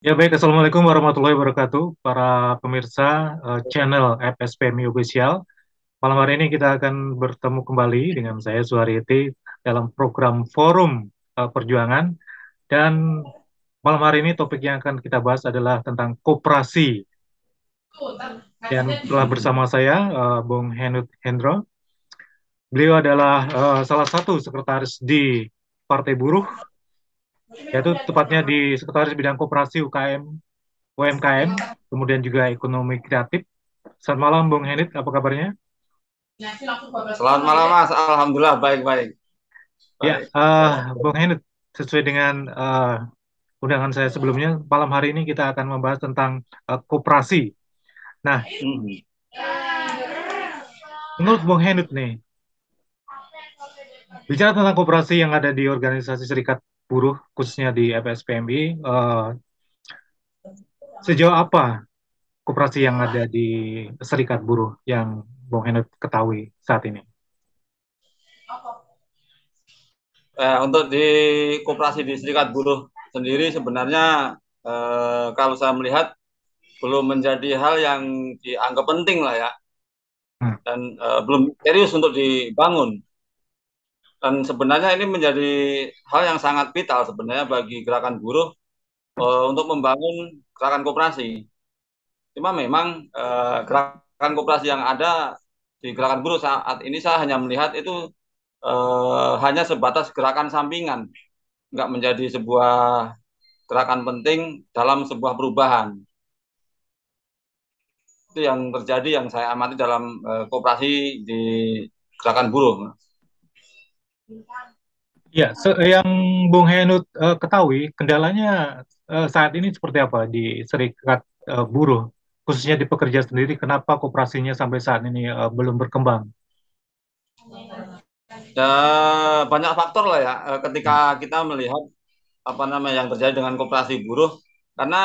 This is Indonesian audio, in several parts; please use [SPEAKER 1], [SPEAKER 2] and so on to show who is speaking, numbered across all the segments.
[SPEAKER 1] Ya baik, Assalamualaikum warahmatullahi wabarakatuh, para pemirsa channel FSPMI Official. Malam hari ini kita akan bertemu kembali dengan saya Suharyati dalam program Forum Perjuangan. Dan malam hari ini topik yang akan kita bahas adalah tentang koperasi. Dan telah bersama saya Bung Henut Hendro. Beliau adalah salah satu sekretaris di Partai Buruh, yaitu tepatnya di Sekretaris Bidang Koperasi UMKM, kemudian juga ekonomi kreatif. Selamat malam, Bung Henit. Apa kabarnya?
[SPEAKER 2] Selamat malam Mas, Alhamdulillah baik-baik.
[SPEAKER 1] Ya,
[SPEAKER 2] Baik.
[SPEAKER 1] Bung Henit, sesuai dengan undangan saya sebelumnya, malam hari ini kita akan membahas tentang koperasi. Nah,
[SPEAKER 2] Hmm.
[SPEAKER 1] menurut Bung Henit nih, bicara tentang koperasi yang ada di organisasi serikat buruh, khususnya di FSPMI, sejauh apa koperasi yang ada di serikat buruh yang Bung Henit ketahui saat ini?
[SPEAKER 2] Untuk di koperasi di Serikat Buruh sendiri sebenarnya kalau saya melihat belum menjadi hal yang dianggap penting lah ya,
[SPEAKER 1] Hmm.
[SPEAKER 2] dan belum serius untuk dibangun. Dan sebenarnya ini menjadi hal yang sangat vital sebenarnya bagi gerakan buruh untuk membangun gerakan koperasi. Cuma memang gerakan koperasi yang ada di gerakan buruh saat ini saya hanya melihat itu hanya sebatas gerakan sampingan, nggak menjadi sebuah gerakan penting dalam sebuah perubahan. Itu yang terjadi yang saya amati dalam koperasi di gerakan buruh.
[SPEAKER 1] Ya, yang Bung Henut ketahui, kendalanya saat ini seperti apa di serikat buruh, khususnya di pekerja sendiri, kenapa koperasinya sampai saat ini belum berkembang?
[SPEAKER 2] Banyak faktor lah ya ketika kita melihat apa namanya yang terjadi dengan koperasi buruh, karena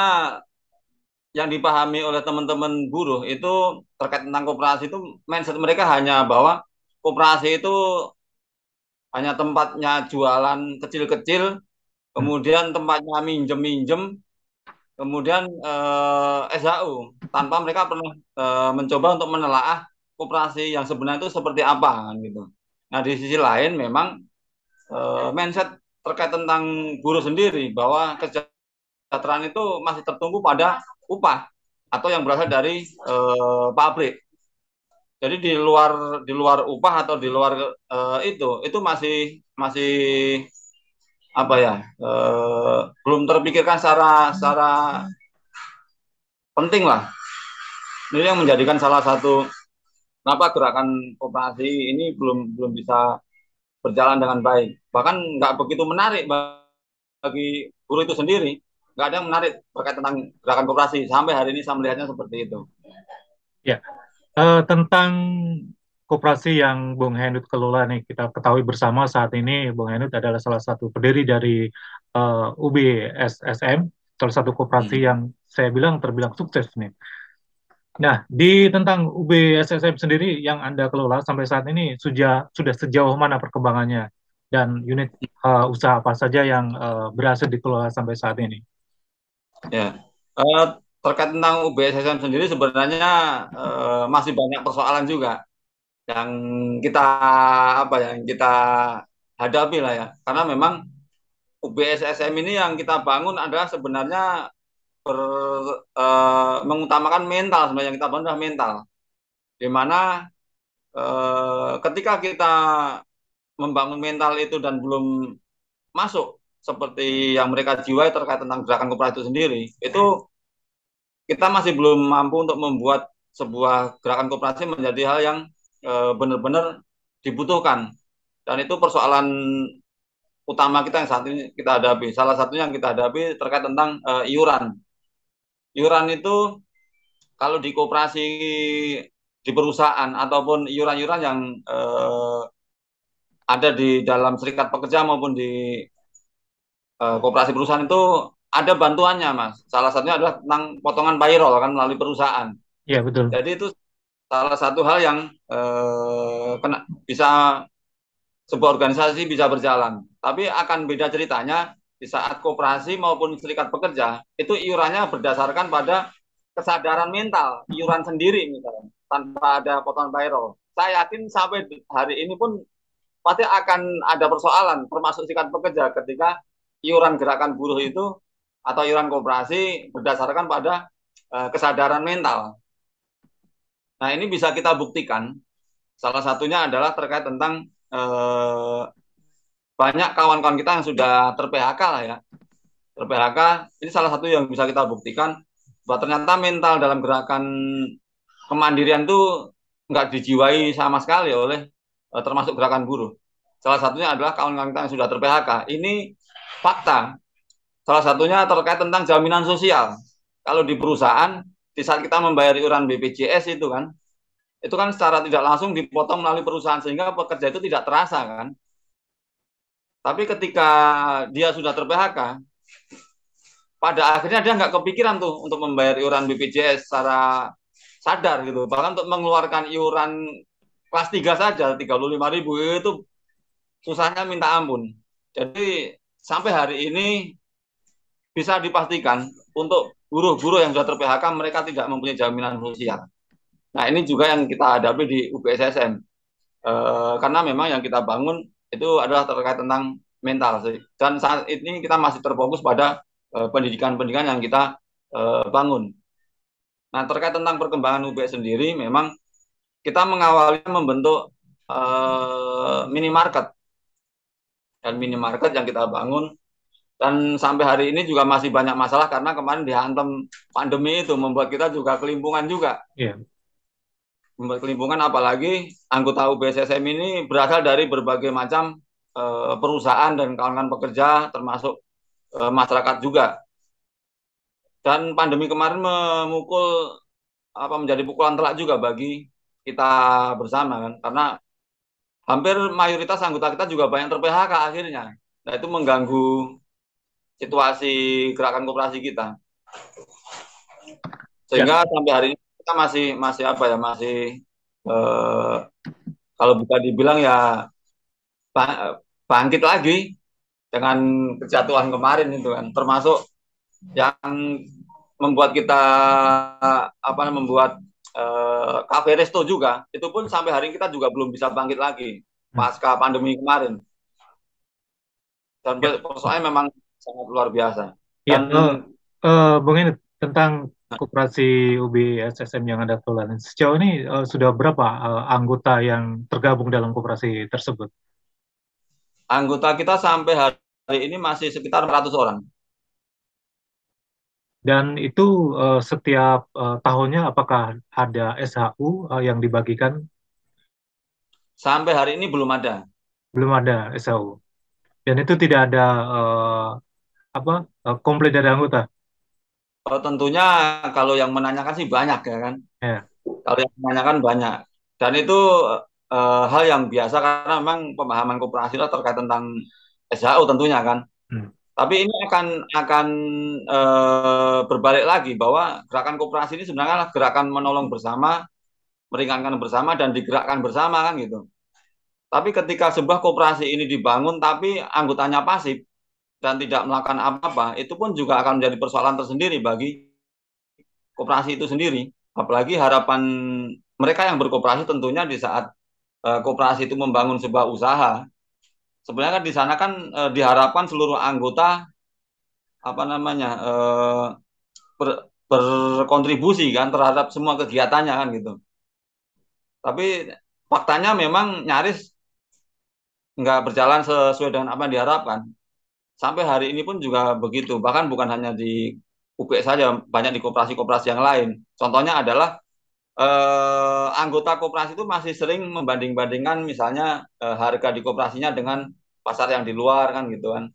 [SPEAKER 2] yang dipahami oleh teman-teman buruh itu terkait tentang koperasi itu mindset mereka hanya bahwa koperasi itu hanya tempatnya jualan kecil-kecil,
[SPEAKER 1] Hmm.
[SPEAKER 2] kemudian tempatnya minjem-minjem, kemudian SHU, tanpa mereka pernah mencoba untuk menelaah koperasi yang sebenarnya itu seperti apa kan gitu. Nah di sisi lain memang mindset terkait tentang buruh sendiri bahwa kesejahteraan itu masih tertumpu pada upah atau yang berasal dari pabrik. Jadi di luar upah atau di luar itu masih masih apa ya belum terpikirkan secara secara penting lah. Ini yang menjadikan salah satu kenapa gerakan koperasi ini belum belum bisa berjalan dengan baik. Bahkan nggak begitu menarik bagi buruh itu sendiri. Nggak ada yang menarik terkait tentang gerakan koperasi. Sampai hari ini saya melihatnya seperti itu.
[SPEAKER 1] Ya, tentang koperasi yang Bung Henut kelola nih, kita ketahui bersama saat ini Bung Henut adalah salah satu pendiri dari UBSSM, salah satu koperasi
[SPEAKER 2] Hmm.
[SPEAKER 1] yang saya bilang terbilang sukses nih. Nah, di tentang UBSSM sendiri yang Anda kelola sampai saat ini sudah sejauh mana perkembangannya dan unit usaha apa saja yang berhasil dikelola sampai saat ini?
[SPEAKER 2] Ya. Eh, Terkait tentang UBSSM sendiri sebenarnya masih banyak persoalan juga yang kita apa ya yang kita hadapi lah ya. Karena memang UBSSM ini yang kita bangun adalah sebenarnya ber, mengutamakan mental, sebenarnya yang kita bangun adalah mental. Di mana ketika kita membangun mental itu dan belum masuk seperti yang mereka jiwai terkait tentang gerakan koperasi itu sendiri, itu kita masih belum mampu untuk membuat sebuah gerakan koperasi menjadi hal yang benar-benar dibutuhkan. Dan itu persoalan utama kita yang saat ini kita hadapi. Salah satunya yang kita hadapi terkait tentang iuran. Iuran itu kalau di koperasi di perusahaan ataupun iuran-iuran yang ada di dalam serikat pekerja maupun di koperasi perusahaan itu ada bantuannya, Mas. Salah satunya adalah tentang potongan payroll kan melalui perusahaan.
[SPEAKER 1] Ya, betul.
[SPEAKER 2] Jadi itu salah satu hal yang bisa sebuah organisasi bisa berjalan. Tapi akan beda ceritanya di saat koperasi maupun serikat pekerja itu iurannya berdasarkan pada kesadaran mental, iuran sendiri misalnya, tanpa ada potongan payroll. Saya yakin sampai hari ini pun pasti akan ada persoalan, termasuk serikat pekerja ketika iuran gerakan buruh itu atau iuran koperasi berdasarkan pada kesadaran mental. Nah, ini bisa kita buktikan. Salah satunya adalah terkait tentang banyak kawan-kawan kita yang sudah ter-PHK lah ya. Ter-PHK, ini salah satu yang bisa kita buktikan bahwa ternyata mental dalam gerakan kemandirian itu nggak dijiwai sama sekali oleh termasuk gerakan buruh. Salah satunya adalah kawan-kawan kita yang sudah ter-PHK. Ini fakta. Salah satunya terkait tentang jaminan sosial. Kalau di perusahaan, di saat kita membayar iuran BPJS itu kan secara tidak langsung dipotong melalui perusahaan sehingga pekerja itu tidak terasa kan. Tapi ketika dia sudah ter-PHK, pada akhirnya dia nggak kepikiran tuh untuk membayar iuran BPJS secara sadar gitu. Bahkan untuk mengeluarkan iuran kelas 3 saja 35.000 itu susahnya minta ampun. Jadi sampai hari ini bisa dipastikan untuk buruh-buruh yang sudah ter-PHK mereka tidak mempunyai jaminan sosial. Nah, ini juga yang kita hadapi di UPSSM. Karena memang yang kita bangun itu adalah terkait tentang mental sih. Dan saat ini kita masih terfokus pada pendidikan-pendidikan yang kita bangun. Nah, terkait tentang perkembangan UPS sendiri, memang kita mengawali membentuk minimarket. Dan minimarket yang kita bangun, dan sampai hari ini juga masih banyak masalah karena kemarin dihantam pandemi itu, membuat kita juga kelimpungan juga.
[SPEAKER 1] Yeah.
[SPEAKER 2] Membuat kelimpungan, apalagi anggota UPSSM ini berasal dari berbagai macam perusahaan dan kawan-kawan pekerja, termasuk masyarakat juga. Dan pandemi kemarin menjadi pukulan telak juga bagi kita bersama kan, karena hampir mayoritas anggota kita juga banyak ter-PHK akhirnya. Nah, itu mengganggu situasi gerakan koperasi kita. Sehingga sampai hari ini kita masih apa ya, masih kalau bisa dibilang ya bangkit lagi dengan kejatuhan kemarin itu kan, termasuk yang membuat kita membuat kafe resto juga, itu pun sampai hari ini kita juga belum bisa bangkit lagi pasca pandemi kemarin. Dan persoalannya memang sangat luar biasa.
[SPEAKER 1] Ya,
[SPEAKER 2] Dan
[SPEAKER 1] Bung ini tentang koperasi UBSSM yang Anda kelola. Sejauh ini sudah berapa anggota yang tergabung dalam koperasi tersebut?
[SPEAKER 2] anggota kita sampai hari ini masih sekitar 400 orang.
[SPEAKER 1] Dan itu setiap tahunnya apakah ada SHU yang dibagikan?
[SPEAKER 2] Sampai hari ini belum ada.
[SPEAKER 1] Belum ada SHU. Dan itu tidak ada komplit dari anggota.
[SPEAKER 2] Tentunya kalau yang menanyakan sih banyak ya kan.
[SPEAKER 1] Ya.
[SPEAKER 2] Kalau yang menanyakan banyak. Dan itu hal yang biasa karena memang pemahaman koperasi lah terkait tentang SHU tentunya kan. Tapi ini akan berbalik lagi bahwa gerakan koperasi ini sebenarnya adalah gerakan menolong bersama, meringankan bersama, dan digerakkan bersama kan gitu. Tapi ketika sebuah koperasi ini dibangun tapi anggotanya pasif dan tidak melakukan apa-apa, itu pun juga akan menjadi persoalan tersendiri bagi koperasi itu sendiri. Apalagi harapan mereka yang berkoperasi tentunya di saat koperasi itu membangun sebuah usaha, sebenarnya kan di sana kan diharapkan seluruh anggota berkontribusi kan terhadap semua kegiatannya kan gitu. Tapi faktanya memang nyaris nggak berjalan sesuai dengan apa yang diharapkan. Sampai hari ini pun juga begitu. Bahkan bukan hanya di UPS saja, banyak di koperasi-koperasi yang lain. Contohnya adalah anggota koperasi itu masih sering membanding-bandingkan misalnya harga di koperasinya dengan pasar yang di luar kan gitu kan.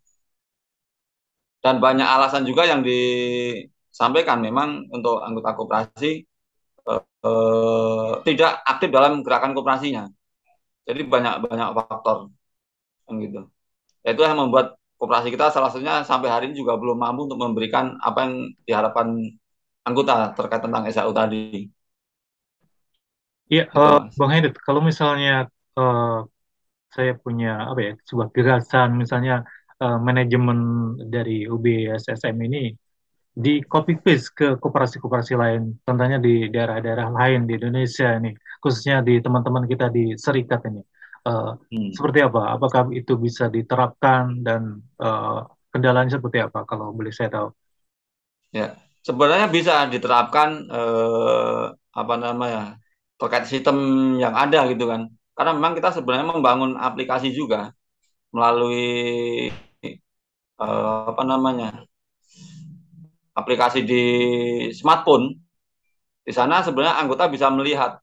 [SPEAKER 2] Dan banyak alasan juga yang disampaikan memang untuk anggota koperasi tidak aktif dalam gerakan koperasinya. Jadi banyak banyak faktor kan gitu. Itu yang membuat koperasi kita salah satunya sampai hari ini juga belum mampu untuk memberikan apa yang diharapkan anggota terkait tentang SAU tadi.
[SPEAKER 1] Iya,
[SPEAKER 2] Gitu, Mas.
[SPEAKER 1] Bang Hendrik, kalau misalnya saya punya sebuah gagasan, misalnya manajemen dari UBSSM ini di copy paste ke koperasi-koperasi lain, contohnya di daerah-daerah lain di Indonesia ini, khususnya di teman-teman kita di Serikat ini. Eh,
[SPEAKER 2] Hmm.
[SPEAKER 1] Seperti apa? Apakah itu bisa diterapkan dan kendalanya seperti apa? Kalau boleh saya tahu.
[SPEAKER 2] Ya, sebenarnya bisa diterapkan apa namanya terkait sistem yang ada gitu kan. Karena memang kita sebenarnya membangun aplikasi juga melalui apa namanya aplikasi di smartphone. Di sana sebenarnya anggota bisa melihat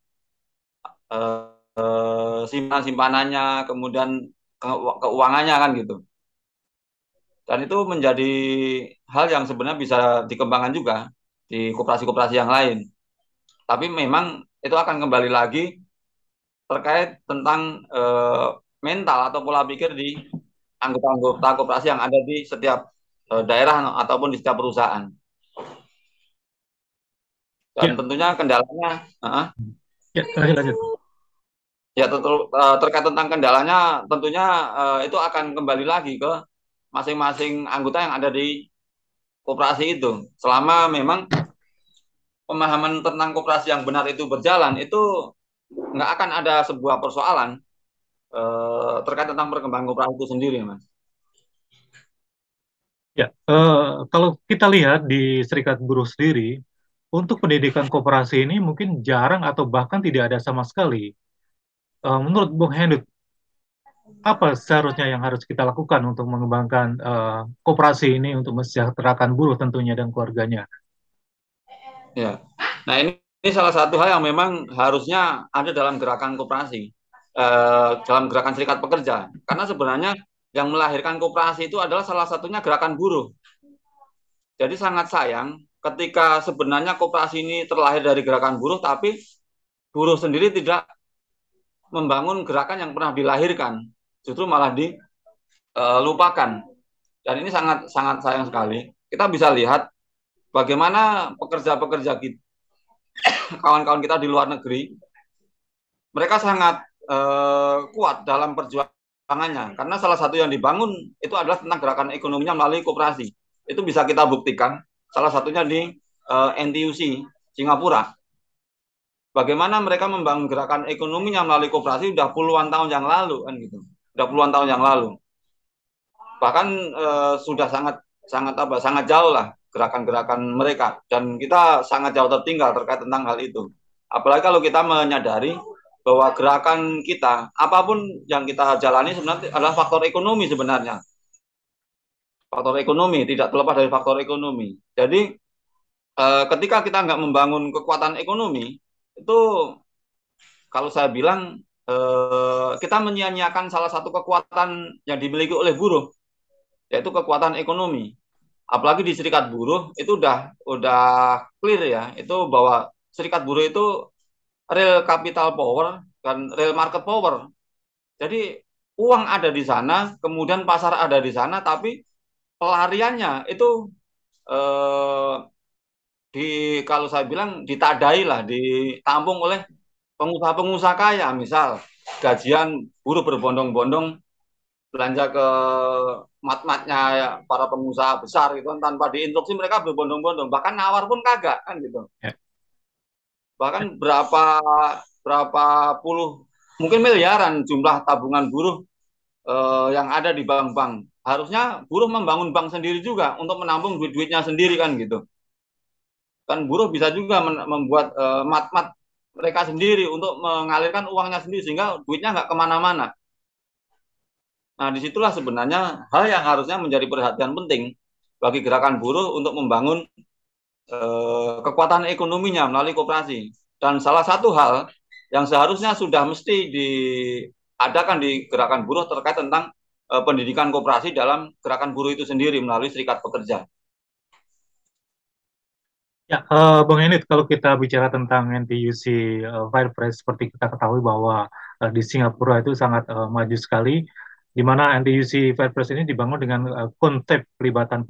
[SPEAKER 2] simpanannya, kemudian keuangannya kan gitu. Dan itu menjadi hal yang sebenarnya bisa dikembangkan juga di koperasi-koperasi yang lain. Tapi memang itu akan kembali lagi terkait tentang mental atau pola pikir di anggota-anggota koperasi yang ada di setiap daerah ataupun di setiap perusahaan. Dan
[SPEAKER 1] Ya,
[SPEAKER 2] tentunya kendalanya,
[SPEAKER 1] ya, lanjut, lanjut.
[SPEAKER 2] ya tentu, terkait tentang kendalanya, tentunya itu akan kembali lagi ke masing-masing anggota yang ada di koperasi itu. Selama memang pemahaman tentang koperasi yang benar itu berjalan, itu nggak akan ada sebuah persoalan terkait tentang perkembangan koperasi itu sendiri, Mas.
[SPEAKER 1] Ya, kalau kita lihat di Serikat Buruh sendiri, untuk pendidikan koperasi ini mungkin jarang atau bahkan tidak ada sama sekali. Menurut Bung Hendut, apa seharusnya yang harus kita lakukan untuk mengembangkan koperasi ini untuk mensejahterakan buruh tentunya dan keluarganya?
[SPEAKER 2] Ya. Nah, ini salah satu hal yang memang harusnya ada dalam gerakan koperasi, dalam gerakan serikat pekerja. Karena sebenarnya yang melahirkan koperasi itu adalah salah satunya gerakan buruh. Jadi sangat sayang ketika sebenarnya koperasi ini terlahir dari gerakan buruh, tapi buruh sendiri tidak membangun gerakan yang pernah dilahirkan, justru malah dilupakan. Dan ini sangat sangat sayang sekali. Kita bisa lihat bagaimana pekerja-pekerja kita, kawan-kawan kita di luar negeri, mereka sangat kuat dalam perjuangannya karena salah satu yang dibangun itu adalah tentang gerakan ekonominya melalui koperasi. Itu bisa kita buktikan salah satunya di NTUC Singapura. Bagaimana mereka membangun gerakan ekonominya melalui koperasi udah puluhan tahun yang lalu kan gitu. Udah puluhan tahun yang lalu. Bahkan sudah sangat sangat apa? Sangat jauh lah gerakan-gerakan mereka dan kita sangat jauh tertinggal terkait tentang hal itu. Apalagi kalau kita menyadari bahwa gerakan kita, apapun yang kita jalani sebenarnya adalah faktor ekonomi sebenarnya. Faktor ekonomi, tidak terlepas dari faktor ekonomi. Jadi ketika kita nggak membangun kekuatan ekonomi, itu kalau saya bilang kita menyia-nyiakan salah satu kekuatan yang dimiliki oleh buruh, yaitu kekuatan ekonomi. Apalagi di serikat buruh itu udah clear ya, itu bahwa serikat buruh itu real capital power dan real market power. Jadi uang ada di sana, kemudian pasar ada di sana, tapi pelariannya itu eh, di kalau saya bilang ditadai lah, ditampung oleh pengusaha-pengusaha kaya. Misal gajian buruh berbondong-bondong belanja ke mat-matnya para pengusaha besar gitu kan tanpa diinstruksi mereka berbondong-bondong bahkan nawar pun kagak kan gitu
[SPEAKER 1] Ya,
[SPEAKER 2] bahkan berapa berapa puluh mungkin miliaran jumlah tabungan buruh yang ada di bank-bank. Harusnya buruh membangun bank sendiri juga untuk menampung duit-duitnya sendiri kan gitu. Kan buruh bisa juga membuat mat-mat mereka sendiri untuk mengalirkan uangnya sendiri sehingga duitnya nggak kemana-mana. Nah, disitulah sebenarnya hal yang harusnya menjadi perhatian penting bagi gerakan buruh untuk membangun kekuatan ekonominya melalui koperasi. Dan salah satu hal yang seharusnya sudah mesti diadakan di gerakan buruh terkait tentang pendidikan koperasi dalam gerakan buruh itu sendiri melalui serikat pekerja.
[SPEAKER 1] ya, Bang Enid, kalau kita bicara tentang NTUC Firepress, seperti kita ketahui bahwa di Singapura itu sangat maju sekali, di mana NTUC Firepress ini dibangun dengan konsep pelibatan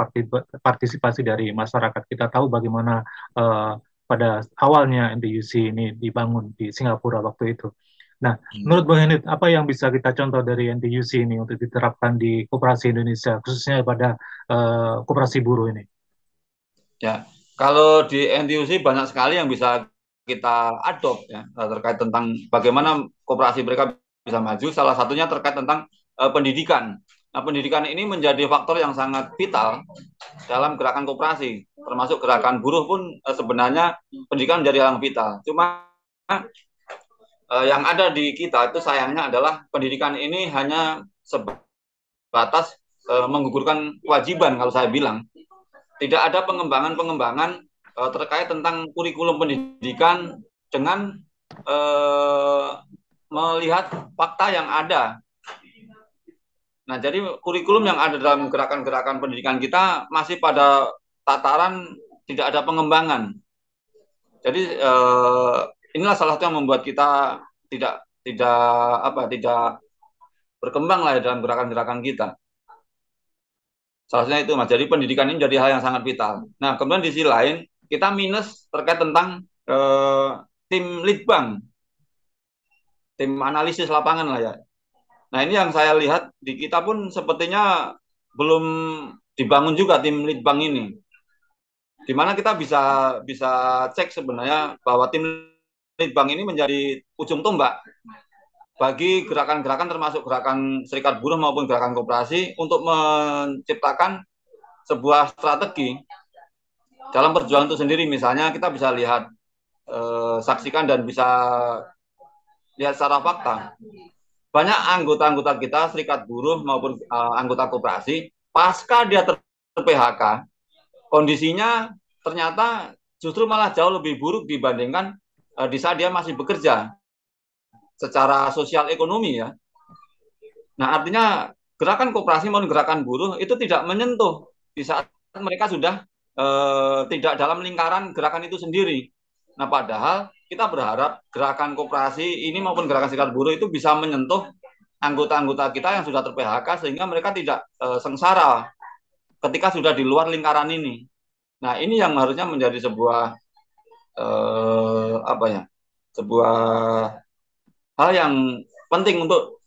[SPEAKER 1] partisipasi dari masyarakat. Kita tahu bagaimana pada awalnya NTUC ini dibangun di Singapura waktu itu. Nah, menurut Bang Henit, apa yang bisa kita contoh dari NTUC ini untuk diterapkan di koperasi Indonesia, khususnya pada koperasi buruh ini?
[SPEAKER 2] Ya, kalau di NTUC banyak sekali yang bisa kita adopt ya terkait tentang bagaimana koperasi mereka bisa maju. Salah satunya terkait tentang pendidikan. Nah, pendidikan ini menjadi faktor yang sangat vital dalam gerakan koperasi, termasuk gerakan buruh pun sebenarnya pendidikan menjadi hal yang vital. Cuma yang ada di kita itu sayangnya adalah pendidikan ini hanya sebatas menggugurkan kewajiban kalau saya bilang. Tidak ada pengembangan-pengembangan terkait tentang kurikulum pendidikan dengan melihat fakta yang ada. Nah, jadi kurikulum yang ada dalam gerakan-gerakan pendidikan kita masih pada tataran tidak ada pengembangan. Jadi inilah salah satu yang membuat kita tidak tidak berkembang lah ya dalam gerakan-gerakan kita. Salah satunya itu Mas. Jadi pendidikan ini jadi hal yang sangat vital. Nah, kemudian di sisi lain kita minus terkait tentang tim litbang, tim analisis lapangan lah ya. Nah, ini yang saya lihat di kita pun sepertinya belum dibangun juga tim litbang ini. Di mana kita bisa bisa cek sebenarnya bahwa tim litbang ini menjadi ujung tombak bagi gerakan-gerakan termasuk gerakan serikat buruh maupun gerakan koperasi untuk menciptakan sebuah strategi dalam perjuangan itu sendiri. Misalnya kita bisa lihat saksikan dan bisa lihat secara fakta banyak anggota-anggota kita serikat buruh maupun anggota koperasi pasca dia ter-PHK kondisinya ternyata justru malah jauh lebih buruk dibandingkan di saat dia masih bekerja secara sosial ekonomi ya. Nah, artinya gerakan koperasi maupun gerakan buruh itu tidak menyentuh di saat mereka sudah tidak dalam lingkaran gerakan itu sendiri. Nah, padahal kita berharap gerakan koperasi ini maupun gerakan serikat buruh itu bisa menyentuh anggota-anggota kita yang sudah ter-PHK sehingga mereka tidak sengsara ketika sudah di luar lingkaran ini. Nah, ini yang harusnya menjadi sebuah apa ya? Sebuah hal yang penting untuk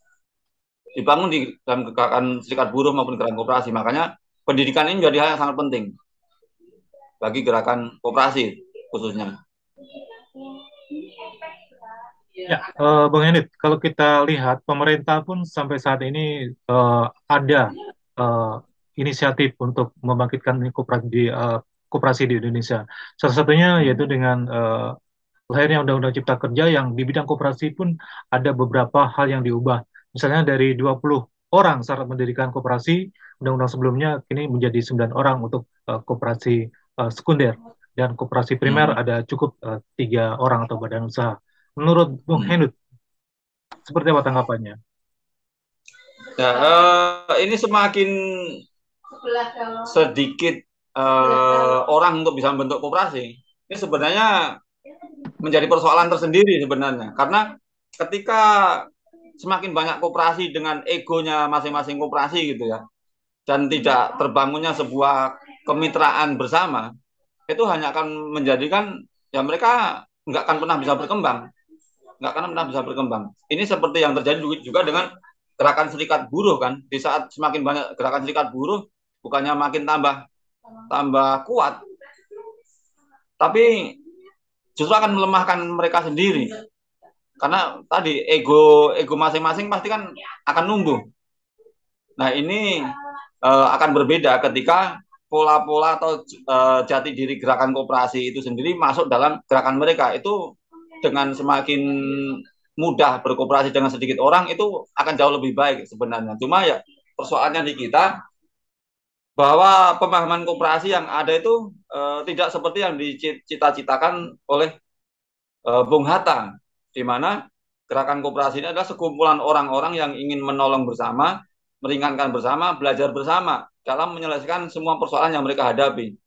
[SPEAKER 2] dibangun di dalam gerakan serikat buruh maupun gerakan koperasi. Makanya pendidikan ini menjadi hal yang sangat penting bagi gerakan koperasi khususnya.
[SPEAKER 1] Ya, Bang Henit, kalau kita lihat pemerintah pun sampai saat ini ada eh, inisiatif untuk membangkitkan koperasi di Indonesia. Salah satunya yaitu dengan lahirnya Undang-Undang Cipta Kerja yang di bidang koperasi pun ada beberapa hal yang diubah. Misalnya dari 20 orang syarat mendirikan koperasi, undang-undang sebelumnya kini menjadi 9 orang untuk koperasi sekunder. Dan koperasi primer
[SPEAKER 2] Hmm.
[SPEAKER 1] ada cukup 3 orang atau badan usaha. Menurut Bung
[SPEAKER 2] Hmm.
[SPEAKER 1] Henut, seperti apa tanggapannya?
[SPEAKER 2] Ya, ini semakin sedikit orang untuk bisa membentuk koperasi. Ini sebenarnya menjadi persoalan tersendiri sebenarnya. Karena ketika semakin banyak koperasi dengan egonya masing-masing koperasi gitu ya, dan tidak terbangunnya sebuah kemitraan bersama, itu hanya akan menjadikan ya mereka nggak akan pernah bisa berkembang, nggak akan pernah bisa berkembang. Ini seperti yang terjadi juga dengan gerakan serikat buruh kan. Di saat semakin banyak gerakan serikat buruh, bukannya makin tambah tambah kuat, tapi justru akan melemahkan mereka sendiri. Karena tadi ego ego masing-masing pasti kan akan numbuh. Nah, ini akan berbeda ketika pola-pola atau jati diri gerakan koperasi itu sendiri masuk dalam gerakan mereka. Itu dengan semakin mudah berkooperasi dengan sedikit orang itu akan jauh lebih baik sebenarnya. Cuma ya persoalannya di kita bahwa pemahaman koperasi yang ada itu tidak seperti yang dicita-citakan oleh Bung Hatta, di mana gerakan koperasi ini adalah sekumpulan orang-orang yang ingin menolong bersama, meringankan bersama, belajar bersama dalam menyelesaikan semua persoalan yang mereka hadapi.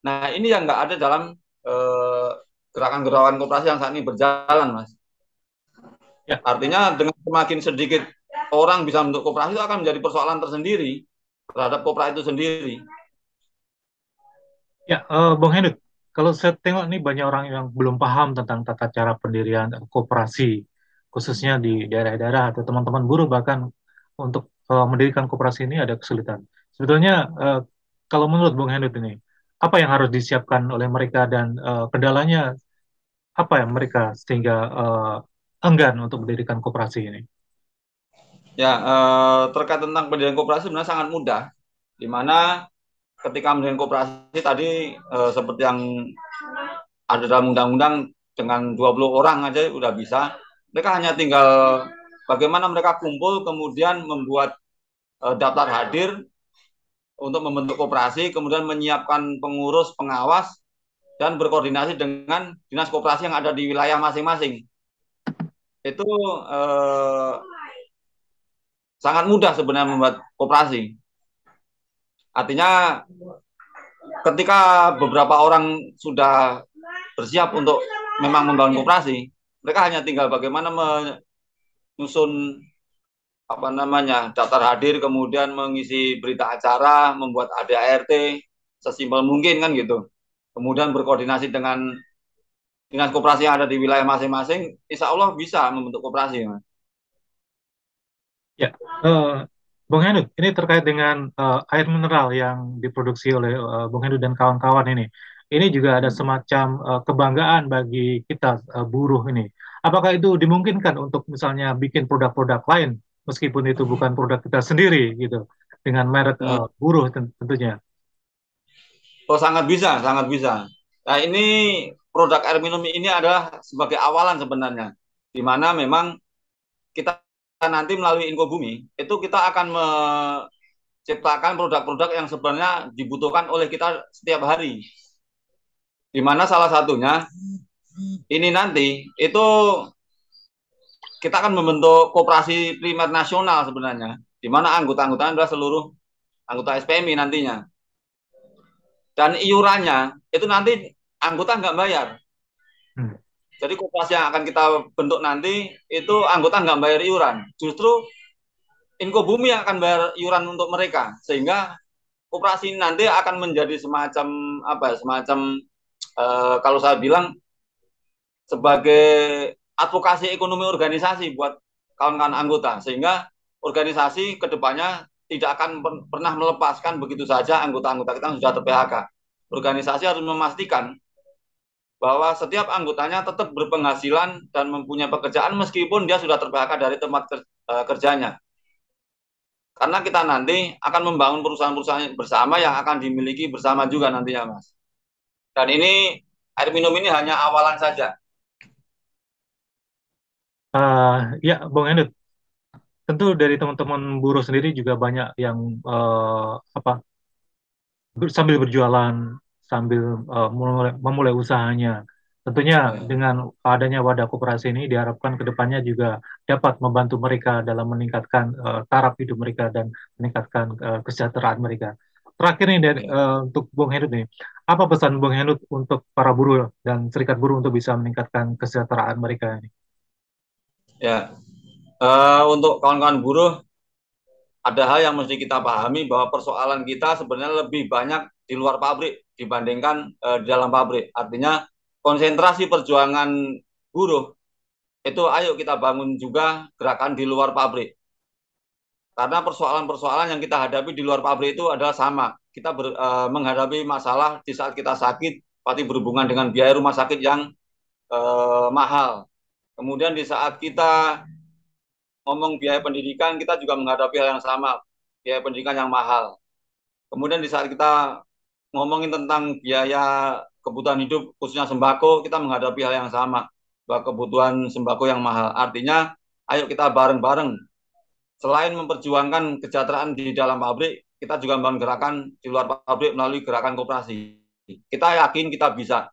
[SPEAKER 2] Nah, ini yang nggak ada dalam gerakan-gerakan koperasi yang saat ini berjalan, Mas.
[SPEAKER 1] Ya,
[SPEAKER 2] Artinya dengan semakin sedikit orang bisa membentuk koperasi itu akan menjadi persoalan tersendiri terhadap koperasi itu sendiri.
[SPEAKER 1] ya, Bung Henut, kalau saya tengok ini banyak orang yang belum paham tentang tata cara pendirian koperasi. khususnya di daerah-daerah atau teman-teman buruh bahkan untuk mendirikan koperasi ini ada kesulitan. Sebetulnya kalau menurut Bung Hendut ini, apa yang harus disiapkan oleh mereka dan kendalanya apa yang mereka sehingga enggan untuk mendirikan koperasi ini?
[SPEAKER 2] Ya, terkait tentang pendirian koperasi sebenarnya sangat mudah, di mana ketika mendirikan koperasi tadi seperti yang ada dalam undang-undang dengan 20 orang aja udah bisa. Mereka hanya tinggal bagaimana mereka kumpul kemudian membuat daftar hadir untuk membentuk koperasi, kemudian menyiapkan pengurus, pengawas dan berkoordinasi dengan dinas koperasi yang ada di wilayah masing-masing. Itu eh, sangat mudah sebenarnya membuat koperasi. Artinya ketika beberapa orang sudah bersiap untuk memang membangun koperasi, mereka hanya tinggal bagaimana menyusun apa namanya daftar hadir, kemudian mengisi berita acara, membuat ADART sesimpel mungkin kan gitu. Kemudian berkoordinasi dengan dinas koperasi yang ada di wilayah masing-masing, insya Allah bisa membentuk koperasi. Mas.
[SPEAKER 1] Ya, eh, Bung Henut, ini terkait dengan air mineral yang diproduksi oleh Bung Henut dan kawan-kawan ini. Ini juga ada semacam kebanggaan bagi kita buruh ini. Apakah itu dimungkinkan untuk misalnya bikin produk-produk lain, meskipun itu bukan produk kita sendiri gitu, dengan merek buruh tentunya.
[SPEAKER 2] Oh sangat bisa, sangat bisa. Nah ini produk air minum ini adalah sebagai awalan sebenarnya, di mana memang kita nanti melalui Inko Bumi itu kita akan menciptakan produk-produk yang sebenarnya dibutuhkan oleh kita setiap hari. Di mana salah satunya ini nanti itu kita akan membentuk koperasi primer nasional sebenarnya, di mana anggota-anggotanya adalah seluruh anggota SPMI nantinya. Dan iurannya itu nanti anggota nggak bayar.
[SPEAKER 1] Hmm.
[SPEAKER 2] Jadi koperasi yang akan kita bentuk nanti itu anggota nggak bayar iuran. Justru Inko Bumi yang akan bayar iuran untuk mereka. Sehingga koperasi nanti akan menjadi semacam apa? Semacam kalau saya bilang sebagai advokasi ekonomi organisasi buat kawan-kawan anggota. Sehingga organisasi kedepannya tidak akan pernah melepaskan begitu saja anggota-anggota kita yang sudah ter-PHK. Organisasi harus memastikan bahwa setiap anggotanya tetap berpenghasilan dan mempunyai pekerjaan meskipun dia sudah ter-PHK dari tempat kerjanya. Karena kita nanti akan membangun perusahaan-perusahaan bersama yang akan dimiliki bersama juga nantinya, Mas. Dan ini air minum ini hanya awalan saja.
[SPEAKER 1] Ya, Bung Henut, tentu dari teman-teman buruh sendiri juga banyak yang apa sambil berjualan, sambil memulai usahanya. Tentunya
[SPEAKER 2] Ya,
[SPEAKER 1] dengan adanya wadah koperasi ini diharapkan ke depannya juga dapat membantu mereka dalam meningkatkan taraf hidup mereka dan meningkatkan kesejahteraan mereka. Terakhir nih
[SPEAKER 2] ya.
[SPEAKER 1] untuk Bung Henut nih, apa pesan Bung Henut untuk para buruh dan serikat buruh untuk bisa meningkatkan kesejahteraan mereka ini?
[SPEAKER 2] Ya. Untuk kawan-kawan buruh ada hal yang mesti kita pahami bahwa persoalan kita sebenarnya lebih banyak di luar pabrik dibandingkan di dalam pabrik. Artinya konsentrasi perjuangan buruh itu ayo kita bangun juga gerakan di luar pabrik. Karena persoalan-persoalan yang kita hadapi di luar pabrik itu adalah sama. Kita menghadapi masalah di saat kita sakit, pasti berhubungan dengan biaya rumah sakit yang mahal. Kemudian di saat kita ngomong biaya pendidikan, kita juga menghadapi hal yang sama, biaya pendidikan yang mahal. Kemudian di saat kita ngomongin tentang biaya kebutuhan hidup, khususnya sembako, kita menghadapi hal yang sama, bahwa kebutuhan sembako yang mahal. Artinya, ayo kita bareng-bareng. Selain memperjuangkan kesejahteraan di dalam pabrik, kita juga membangun gerakan di luar pabrik melalui gerakan koperasi. Kita yakin kita bisa.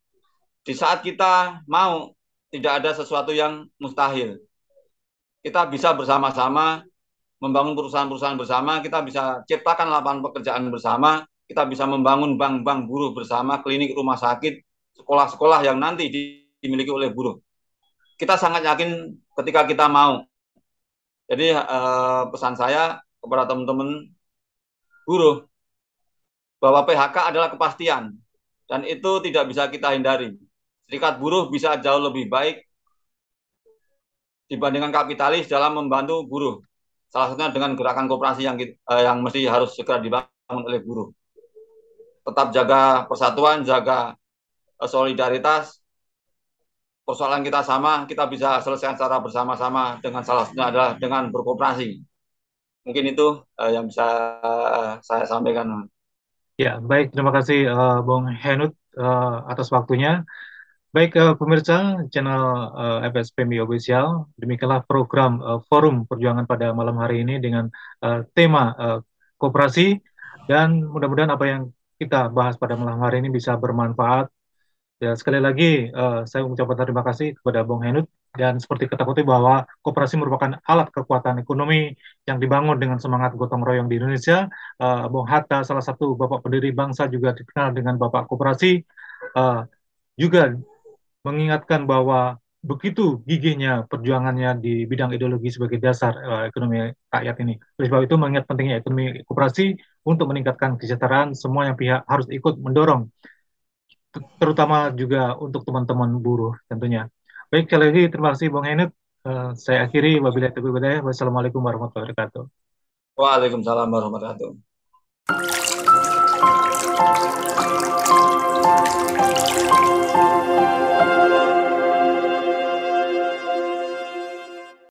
[SPEAKER 2] Di saat kita mau, tidak ada sesuatu yang mustahil. Kita bisa bersama-sama membangun perusahaan-perusahaan bersama, kita bisa ciptakan lapangan pekerjaan bersama, kita bisa membangun bank-bank buruh bersama, klinik, rumah sakit, sekolah-sekolah yang nanti dimiliki oleh buruh. Kita sangat yakin ketika kita mau. Jadi pesan saya kepada teman-teman buruh bahwa PHK adalah kepastian dan itu tidak bisa kita hindari. Serikat buruh bisa jauh lebih baik dibandingkan kapitalis dalam membantu buruh. Salah satunya dengan gerakan koperasi yang mesti harus segera dibangun oleh buruh. Tetap jaga persatuan, jaga solidaritas. Persoalan kita sama, kita bisa selesaikan secara bersama-sama dengan salah satunya adalah dengan berkooperasi. Mungkin itu yang bisa saya sampaikan.
[SPEAKER 1] Ya, baik. Terima kasih Bung Henut atas waktunya. Baik, pemirsa channel FSPMI Official, demikianlah program Forum Perjuangan pada malam hari ini dengan tema koperasi, dan mudah-mudahan apa yang kita bahas pada malam hari ini bisa bermanfaat. Ya, sekali lagi saya mengucapkan terima kasih kepada Bung Henut, dan seperti kita ketahui bahwa koperasi merupakan alat kekuatan ekonomi yang dibangun dengan semangat gotong royong di Indonesia. Bung Hatta, salah satu bapak pendiri bangsa, juga dikenal dengan bapak koperasi. Uh, juga mengingatkan bahwa begitu gigihnya perjuangannya di bidang ideologi sebagai dasar ekonomi rakyat ini. Oleh sebab itu mengingat pentingnya ekonomi koperasi untuk meningkatkan kesejahteraan semua yang pihak harus ikut mendorong, terutama juga untuk teman-teman buruh tentunya. Baik, sekali lagi terima kasih Bung Henut. Saya akhiri, wabillahi taufiq wal hidayah. Wassalamualaikum warahmatullahi wabarakatuh.
[SPEAKER 2] Waalaikumsalam warahmatullahi wabarakatuh.